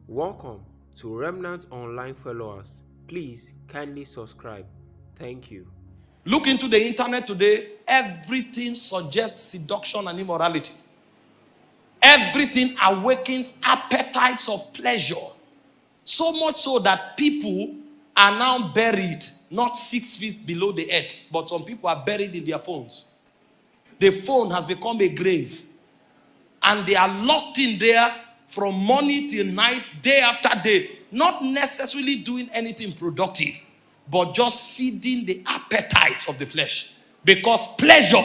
Welcome to Remnant Online followers. Please kindly subscribe. Thank you. Look into the internet today. Everything suggests seduction and immorality. Everything awakens appetites of pleasure. So much so that people are now buried not 6 feet below the earth, but some people are buried in their phones. The phone has become a grave. And they are locked in there from morning till night, day after day, not necessarily doing anything productive, but just feeding the appetites of the flesh. Because pleasure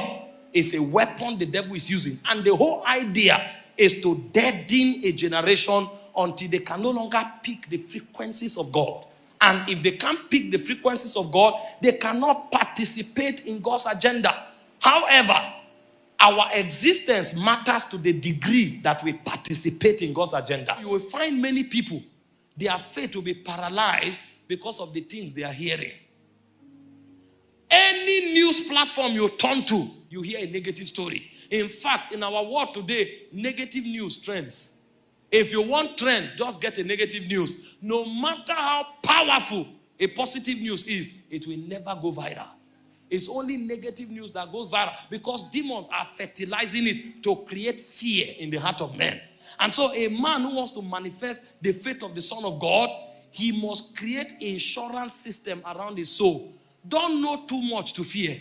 is a weapon the devil is using. And the whole idea is to deaden a generation until they can no longer pick the frequencies of God. And if they can't pick the frequencies of God, they cannot participate in God's agenda. However, our existence matters to the degree that we participate in God's agenda. You will find many people, their faith will be paralyzed because of the things they are hearing. Any news platform you turn to, you hear a negative story. In fact, in our world today, negative news trends. If you want trend, just get a negative news. No matter how powerful a positive news is, it will never go viral. It's only negative news that goes viral because demons are fertilizing it to create fear in the heart of men. And so a man who wants to manifest the faith of the Son of God, he must create an insurance system around his soul. Don't know too much to fear.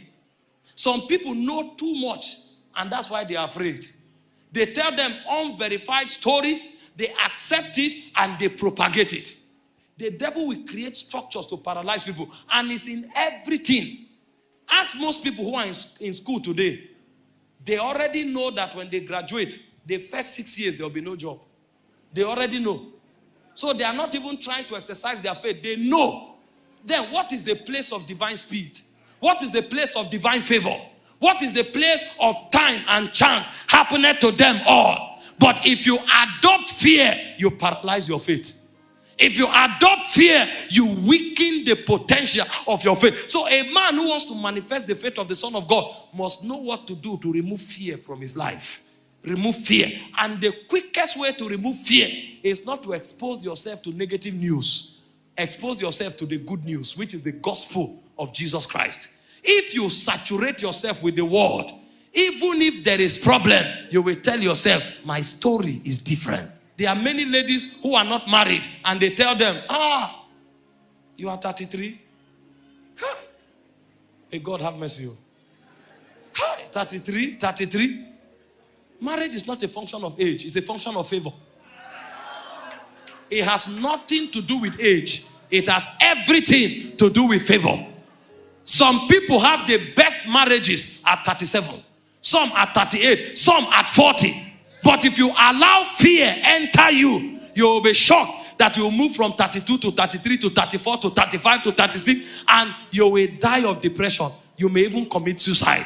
Some people know too much, and that's why they are afraid. They tell them unverified stories, they accept it, and they propagate it. The devil will create structures to paralyze people, and it's in everything. Ask most people who are in school today. They already know that when they graduate, the first 6 years, there will be no job. They already know. So they are not even trying to exercise their faith. They know. Then what is the place of divine speed? What is the place of divine favor? What is the place of time and chance happening to them all? But if you adopt fear, you paralyze your faith. If you adopt fear, you weaken the potential of your faith. So a man who wants to manifest the faith of the Son of God must know what to do to remove fear from his life. Remove fear. And the quickest way to remove fear is not to expose yourself to negative news. Expose yourself to the good news, which is the gospel of Jesus Christ. If you saturate yourself with the word, even if there is problem, you will tell yourself, my story is different. There are many ladies who are not married and they tell them, you are 33? May God have mercy. 33? Marriage is not a function of age. It's a function of favor. It has nothing to do with age. It has everything to do with favor. Some people have the best marriages at 37. Some at 38. Some at 40. But if you allow fear enter you, you will be shocked that you will move from 32 to 33 to 34 to 35 to 36 and you will die of depression. You may even commit suicide.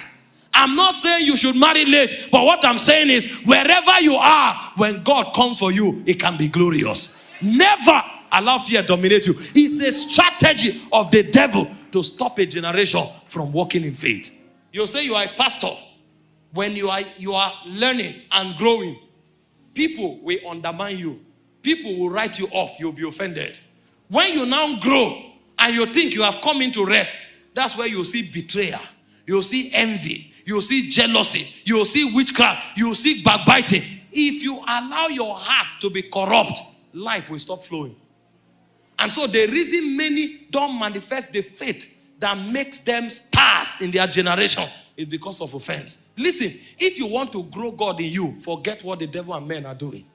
I'm not saying you should marry late, but what I'm saying is wherever you are, when God comes for you, it can be glorious. Never allow fear dominate you. It's a strategy of the devil to stop a generation from walking in faith. You say you are a pastor. When you are learning and growing, people will undermine you. People will write you off. You'll be offended. When you now grow and you think you have come into rest, that's where you'll see betrayal. You'll see envy. You'll see jealousy. You'll see witchcraft. You'll see backbiting. If you allow your heart to be corrupt, life will stop flowing. And so the reason many don't manifest the faith that makes them stars in their generation is because of offense. Listen, if you want to grow God in you, forget what the devil and men are doing.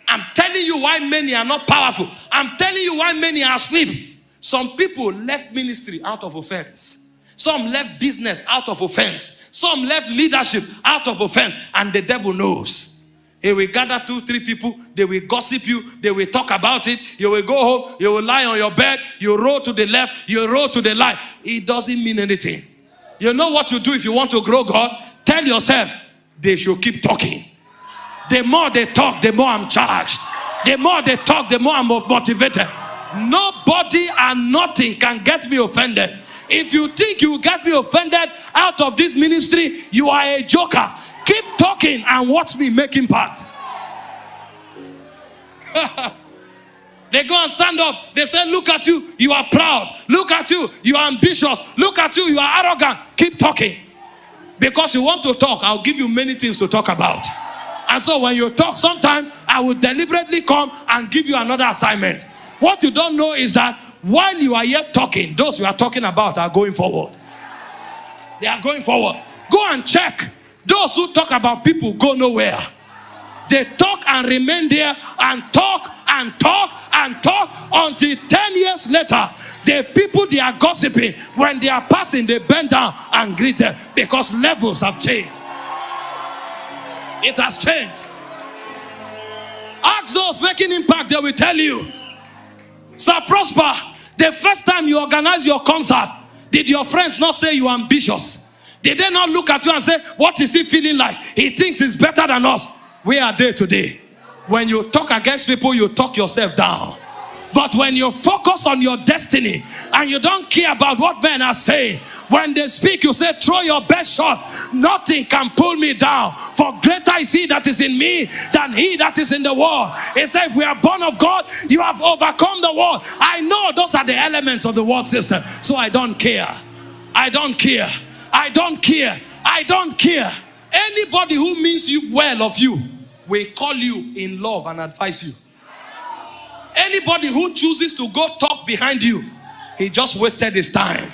I'm telling you why many are not powerful. I'm telling you why many are asleep. Some people left ministry out of offense. Some left business out of offense. Some left leadership out of offense. And the devil knows. He will gather 2-3 people. They will gossip you. They will talk about it. You will go home. You will lie on your bed. You roll to the left. You roll to the right. It doesn't mean anything. You know what you do if you want to grow God? Tell yourself, they should keep talking. The more they talk, the more I'm charged. The more they talk, the more I'm motivated. Nobody and nothing can get me offended. If you think you will get me offended out of this ministry, you are a joker. Keep talking and watch me make impact. They go and stand up. They say, look at you, you are proud. Look at you, you are ambitious. Look at you, you are arrogant. Keep talking. Because you want to talk, I'll give you many things to talk about. And so when you talk, sometimes I will deliberately come and give you another assignment. What you don't know is that while you are yet talking, those you are talking about are going forward. They are going forward. Go and check. Those who talk about people go nowhere. They talk and remain there and talk and talk and talk until 10 years later, the people they are gossiping, when they are passing, they bend down and greet them because levels have changed. It has changed. Ask those making impact, they will tell you. Sir Prosper, the first time you organized your concert, did your friends not say you are ambitious? Did they not look at you and say, what is he feeling like? He thinks he's better than us. Where are they today? When you talk against people, you talk yourself down. But when you focus on your destiny and you don't care about what men are saying, when they speak, you say, throw your best shot. Nothing can pull me down. For greater is he that is in me than he that is in the world. He said, if we are born of God, you have overcome the world. I know those are the elements of the world system. So I don't care. I don't care. I don't care. I don't care. Anybody who means you well of you will call you in love and advise you. Anybody who chooses to go talk behind you, he just wasted his time.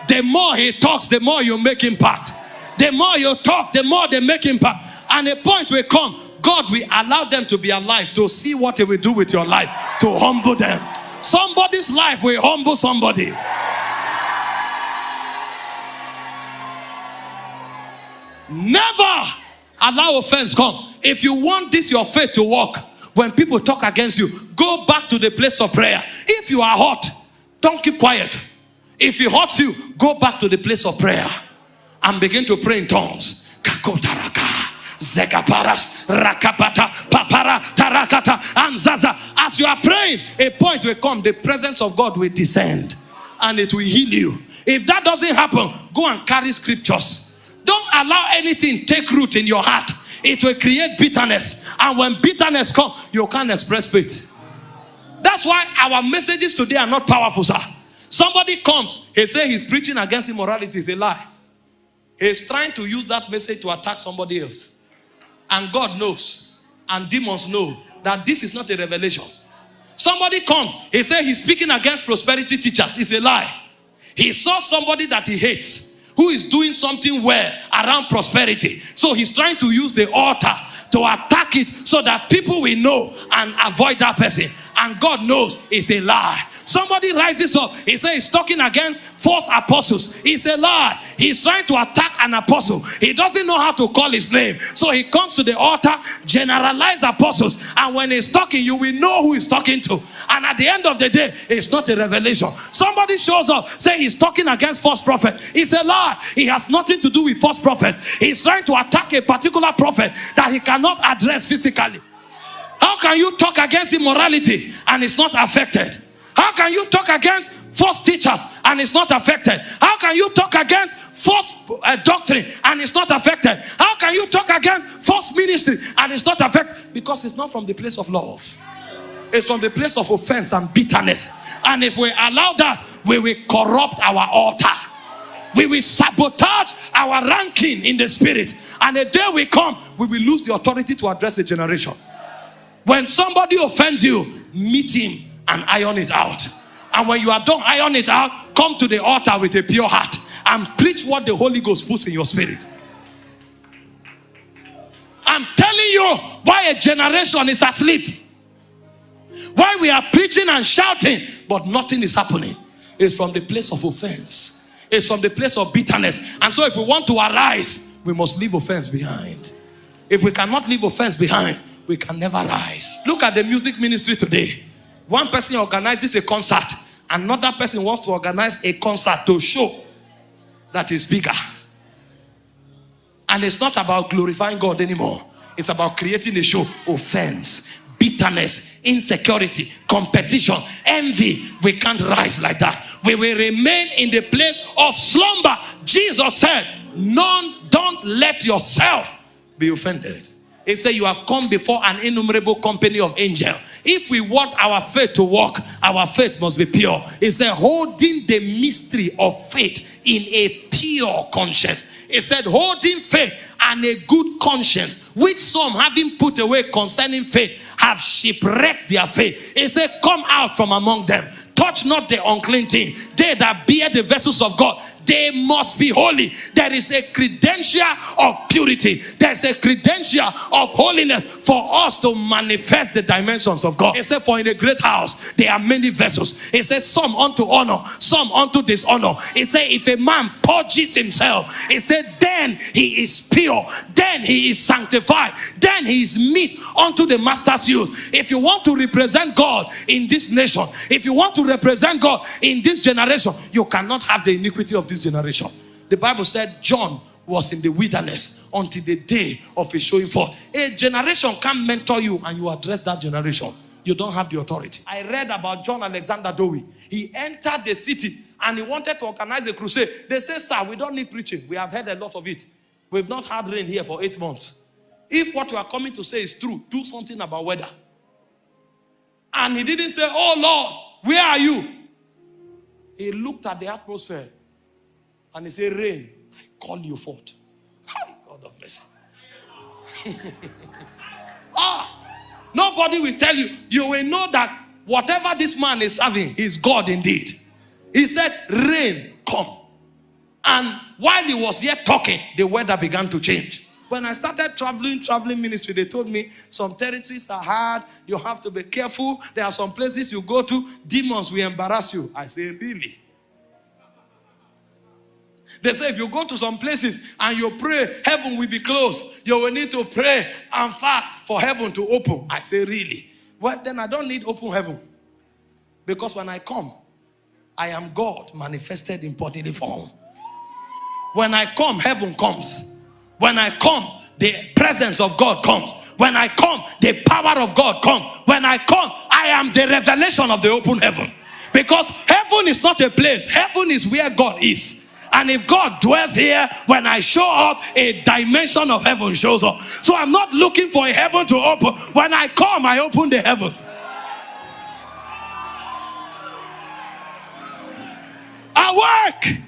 The more he talks, the more you make impact. The more you talk, the more they make impact. And a point will come, God will allow them to be alive to see what he will do with your life, to humble them. Somebody's life will humble somebody. Never allow offense come. If you want this your faith to work, when people talk against you, go back to the place of prayer. If you are hot, don't keep quiet. If it hurts you, go back to the place of prayer and begin to pray in tongues. As you are praying, a point will come, the presence of God will descend and it will heal you. If that doesn't happen, go and carry scriptures. Don't allow anything take root in your heart. It will create bitterness. And when bitterness comes, you can't express faith. That's why our messages today are not powerful, sir. Somebody comes, he says he's preaching against immorality. It's a lie. He's trying to use that message to attack somebody else. And God knows, and demons know, that this is not a revelation. Somebody comes, he says he's speaking against prosperity teachers. It's a lie. He saw somebody that he hates, who is doing something well around prosperity. So he's trying to use the altar to attack it so that people will know and avoid that person. And God knows it's a lie. Somebody rises up. He says he's talking against false apostles. It's a lie. He's trying to attack an apostle. He doesn't know how to call his name. So he comes to the altar, generalize apostles. And when he's talking, you will know who he's talking to. And at the end of the day, it's not a revelation. Somebody shows up, say he's talking against false prophet. It's a lie. He has nothing to do with false prophets. He's trying to attack a particular prophet that he cannot address physically. How can you talk against immorality and it's not affected? How can you talk against false teachers and it's not affected? How can you talk against false doctrine and it's not affected? How can you talk against false ministry and it's not affected? Because it's not from the place of love. It's from the place of offense and bitterness. And if we allow that, we will corrupt our altar. We will sabotage our ranking in the spirit. And the day we come, we will lose the authority to address the generation. When somebody offends you, meet him and iron it out. And when you are done iron it out, come to the altar with a pure heart and preach what the Holy Ghost puts in your spirit. I'm telling you why a generation is asleep. Why we are preaching and shouting, but nothing is happening. It's from the place of offense. It's from the place of bitterness. And so if we want to arise, we must leave offense behind. If we cannot leave offense behind, we can never rise. Look at the music ministry today. One person organizes a concert. Another person wants to organize a concert to show that is bigger. And it's not about glorifying God anymore. It's about creating a show. Offense, bitterness, insecurity, competition, envy. We can't rise like that. We will remain in the place of slumber. Jesus said, don't let yourself be offended. It said, you have come before an innumerable company of angels. If we want our faith to work, our faith must be pure. It said, holding the mystery of faith in a pure conscience. It said, holding faith and a good conscience, which some, having put away concerning faith, have shipwrecked their faith. It said, come out from among them. Touch not the unclean thing. They that bear the vessels of God, they must be holy. There is a credential of purity. There's a credential of holiness for us to manifest the dimensions of God. It said, for in a great house there are many vessels. It says, some unto honor, some unto dishonor. It said, if a man purges himself, it said, then he is pure, then he is sanctified, then he is meet unto the master's use. If you want to represent God in this nation, if you want to represent God in this generation, you cannot have the iniquity of this generation. The Bible said John was in the wilderness until the day of his showing forth. A generation can't mentor you and you address that generation. You don't have the authority. I read about John Alexander Dowie. He entered the city and he wanted to organize a crusade. They say, sir, we don't need preaching. We have heard a lot of it. We've not had rain here for 8 months. If what you are coming to say is true, do something about weather. And he didn't say, oh Lord, where are you? He looked at the atmosphere and he said, rain, I call you forth. God of mercy. Nobody will tell you. You will know that whatever this man is serving is God indeed. He said, rain, come. And while he was yet talking, the weather began to change. When I started traveling ministry, they told me some territories are hard. You have to be careful. There are some places you go to, demons will embarrass you. I say, really? They say if you go to some places and you pray, heaven will be closed. You will need to pray and fast for heaven to open. I say, really? Well, then I don't need open heaven. Because when I come, I am God manifested in bodily form. When I come, heaven comes. When I come, the presence of God comes. When I come, the power of God comes. When I come, I am the revelation of the open heaven. Because heaven is not a place. Heaven is where God is. And if God dwells here, when I show up, a dimension of heaven shows up. So I'm not looking for a heaven to open. When I come, I open the heavens. Awake,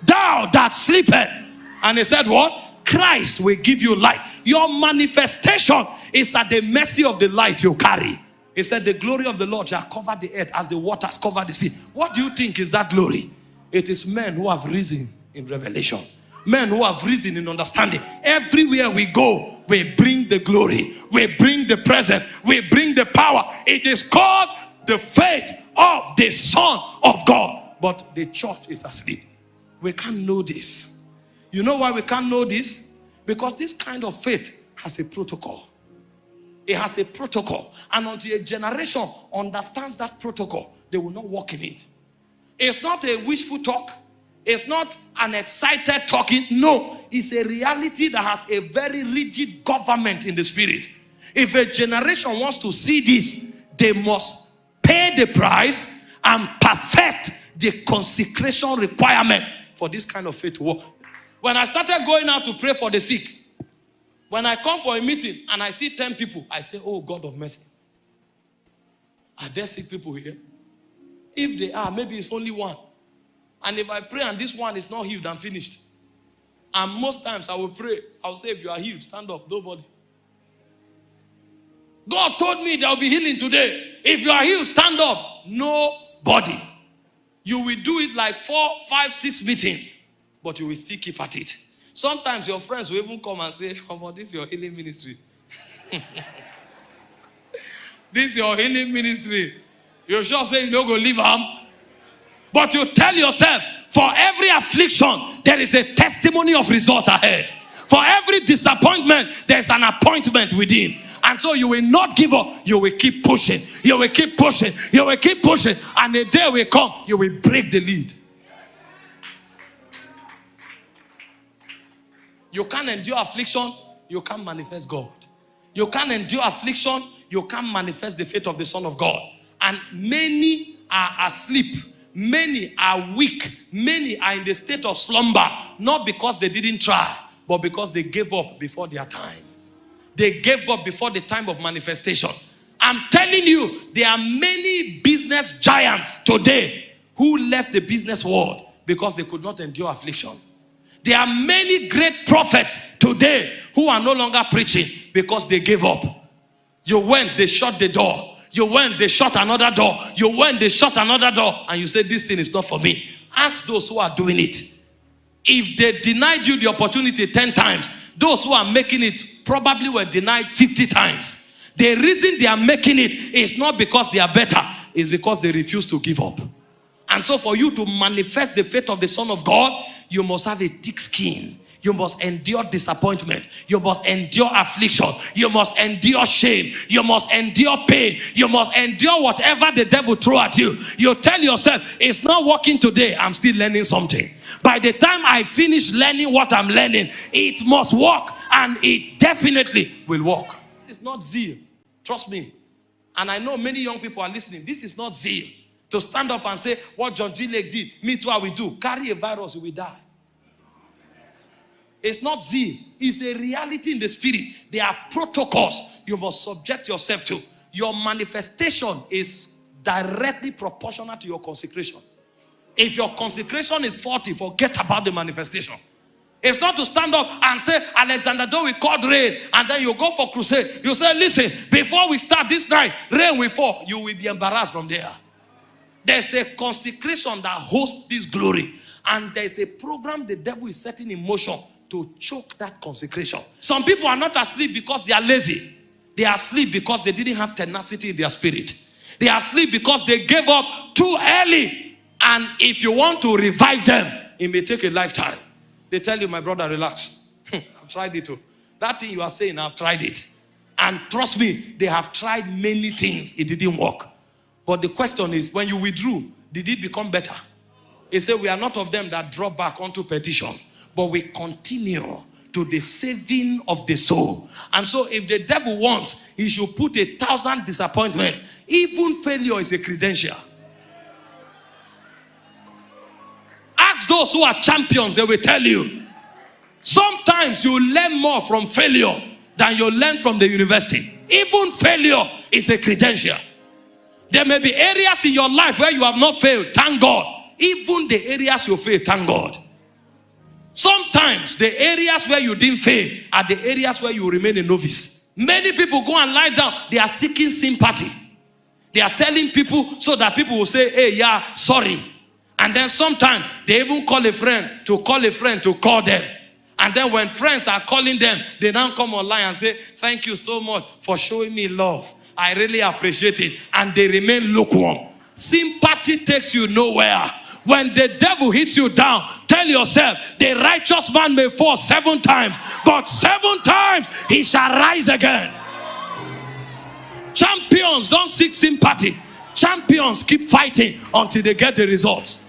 thou that sleepeth. And he said what? Christ will give you light. Your manifestation is at the mercy of the light you carry. He said the glory of the Lord shall cover the earth as the waters cover the sea. What do you think is that glory? It is men who have risen in revelation. Men who have risen in understanding. Everywhere we go, we bring the glory. We bring the presence. We bring the power. It is called the faith of the Son of God. But the church is asleep. We can't know this. You know why we can't know this? Because this kind of faith has a protocol. It has a protocol. And until a generation understands that protocol, they will not walk in it. It's not a wishful talk. It's not an excited talking. No, it's a reality that has a very rigid government in the spirit. If a generation wants to see this, they must pay the price and perfect the consecration requirement for this kind of faith to work. When I started going out to pray for the sick, when I come for a meeting and I see 10 people, I say, oh God of mercy, are there sick people here? If they are, maybe it's only one. And if I pray and this one is not healed, I'm finished. And most times I will pray. I will say, if you are healed, stand up. Nobody. God told me there will be healing today. If you are healed, stand up. Nobody. You will do it like 4, 5, 6 meetings, but you will still keep at it. Sometimes your friends will even come and say, oh, this is your healing ministry. This is your healing ministry. You sure say you don't go leave them. But you tell yourself, for every affliction, there is a testimony of result ahead. For every disappointment, there's an appointment within. And so you will not give up. You will keep pushing. You will keep pushing. You will keep pushing. And the day will come, you will break the lead. You can't endure affliction. You can't manifest God. You can't endure affliction. You can't manifest the faith of the Son of God. And many are asleep. Many are weak. Many are in the state of slumber. Not because they didn't try, but because they gave up before their time. They gave up before the time of manifestation. I'm telling you, there are many business giants today who left the business world because they could not endure affliction. There are many great prophets today who are no longer preaching because they gave up. You went, they shut the door. You went, they shut another door. You went, they shut another door. And you said, this thing is not for me. Ask those who are doing it. If they denied you the opportunity 10 times, those who are making it probably were denied 50 times. The reason they are making it is not because they are better. It's because they refuse to give up. And so for you to manifest the faith of the Son of God, you must have a thick skin. You must endure disappointment. You must endure affliction. You must endure shame. You must endure pain. You must endure whatever the devil throw at you. You tell yourself, it's not working today. I'm still learning something. By the time I finish learning what I'm learning, it must work, and it definitely will work. This is not zeal. Trust me. And I know many young people are listening. This is not zeal. To stand up and say, what John G. Lake did, me too, I will do. Carry a virus, you will die. It's not zeal. It's a reality in the spirit. There are protocols you must subject yourself to. Your manifestation is directly proportional to your consecration. If your consecration is 40, forget about the manifestation. It's not to stand up and say, Alexander Dowie called rain, and then you go for crusade. You say, listen, before we start this night, rain will fall. You will be embarrassed from there. There's a consecration that hosts this glory. And there's a program the devil is setting in motion to choke that consecration. Some people are not asleep because they are lazy. They are asleep because they didn't have tenacity in their spirit. They are asleep because they gave up too early. And if you want to revive them, it may take a lifetime. They tell you, my brother, relax. I've tried it too. That thing you are saying, I've tried it. And trust me, they have tried many things. It didn't work. But the question is, when you withdrew, did it become better? He said, we are not of them that draw back onto petition, but we continue to the saving of the soul. And so if the devil wants, he should put 1,000 disappointments. Even failure is a credential. Ask those who are champions, they will tell you. Sometimes you learn more from failure than you learn from the university. Even failure is a credential. There may be areas in your life where you have not failed. Thank God. Even the areas you fail, thank God. Sometimes the areas where you didn't fail are the areas where you remain a novice. Many people go and lie down. They are seeking sympathy. They are telling people so that people will say, hey, yeah, sorry. And then sometimes they even call a friend to call them. And then when friends are calling them, they now come online and say, thank you so much for showing me love. I really appreciate it. And they remain lukewarm. Sympathy takes you nowhere. When the devil hits you down, tell yourself, the righteous man may fall 7 times, but 7 times he shall rise again. Champions don't seek sympathy. Champions keep fighting until they get the results.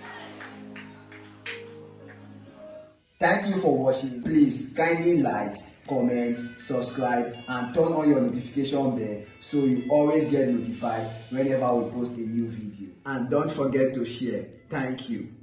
Thank you for watching. Please kindly like, comment, subscribe, and turn on your notification bell so you always get notified whenever we post a new video. And don't forget to share. Thank you.